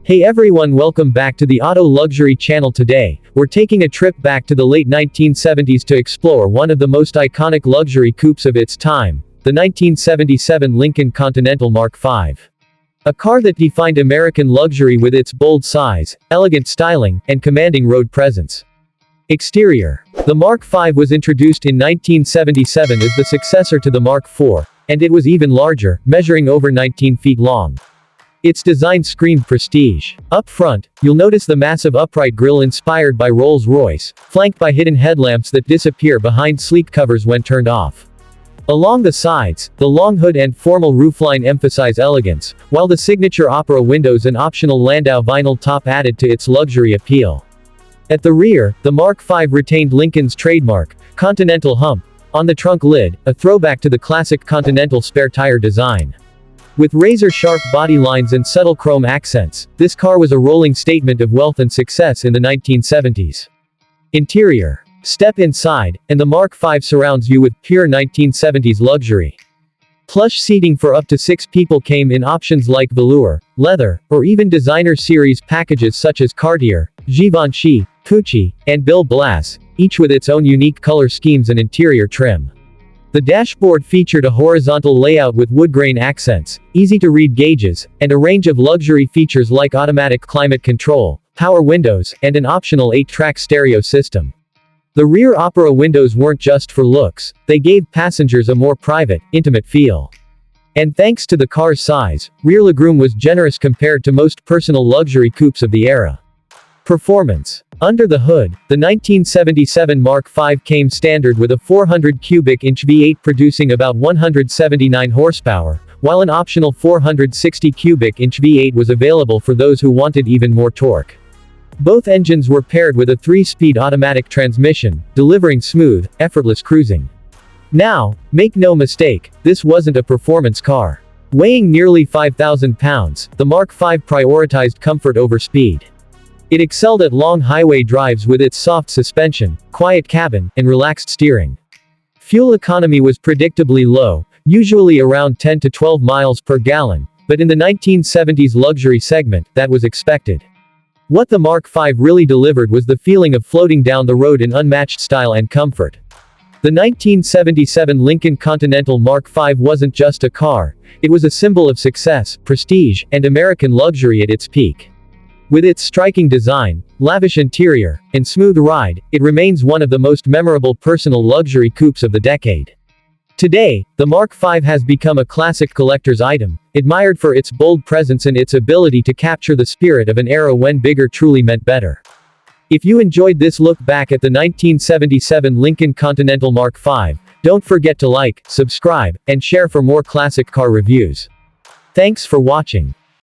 Hey everyone, welcome back to the Auto Luxury channel. Today, we're taking a trip back to the late 1970s to explore one of the most iconic luxury coupes of its time, the 1977 Lincoln Continental Mark V. A car that defined American luxury with its bold size, elegant styling, and commanding road presence. Exterior. The Mark V was introduced in 1977 as the successor to the Mark IV, and it was even larger, measuring over 19 feet long. Its design screamed prestige. Up front, you'll notice the massive upright grille inspired by Rolls-Royce, flanked by hidden headlamps that disappear behind sleek covers when turned off. Along the sides, the long hood and formal roofline emphasize elegance, while the signature opera windows and optional Landau vinyl top added to its luxury appeal. At the rear, the Mark V retained Lincoln's trademark, Continental hump, on the trunk lid, a throwback to the classic Continental spare tire design. With razor-sharp body lines and subtle chrome accents, this car was a rolling statement of wealth and success in the 1970s. Interior. Step inside, and the Mark V surrounds you with pure 1970s luxury. Plush seating for up to 6 people came in options like velour, leather, or even designer series packages such as Cartier, Givenchy, Gucci, and Bill Blass, each with its own unique color schemes and interior trim. The dashboard featured a horizontal layout with wood-grain accents, easy-to-read gauges, and a range of luxury features like automatic climate control, power windows, and an optional 8-track stereo system. The rear opera windows weren't just for looks, they gave passengers a more private, intimate feel. And thanks to the car's size, rear legroom was generous compared to most personal luxury coupes of the era. Performance. Under the hood, the 1977 Mark V came standard with a 400 cubic inch V8 producing about 179 horsepower, while an optional 460 cubic inch V8 was available for those who wanted even more torque. Both engines were paired with a 3-speed automatic transmission, delivering smooth, effortless cruising. Now, make no mistake, this wasn't a performance car. Weighing nearly 5,000 pounds, the Mark V prioritized comfort over speed. It excelled at long highway drives with its soft suspension, quiet cabin, and relaxed steering. Fuel economy was predictably low, usually around 10 to 12 miles per gallon, but in the 1970s luxury segment, that was expected. What the Mark V really delivered was the feeling of floating down the road in unmatched style and comfort. The 1977 Lincoln Continental Mark V wasn't just a car, it was a symbol of success, prestige, and American luxury at its peak. With its striking design, lavish interior, and smooth ride, it remains one of the most memorable personal luxury coupes of the decade. Today, the Mark V has become a classic collector's item, admired for its bold presence and its ability to capture the spirit of an era when bigger truly meant better. If you enjoyed this look back at the 1977 Lincoln Continental Mark V, don't forget to like, subscribe, and share for more classic car reviews. Thanks for watching.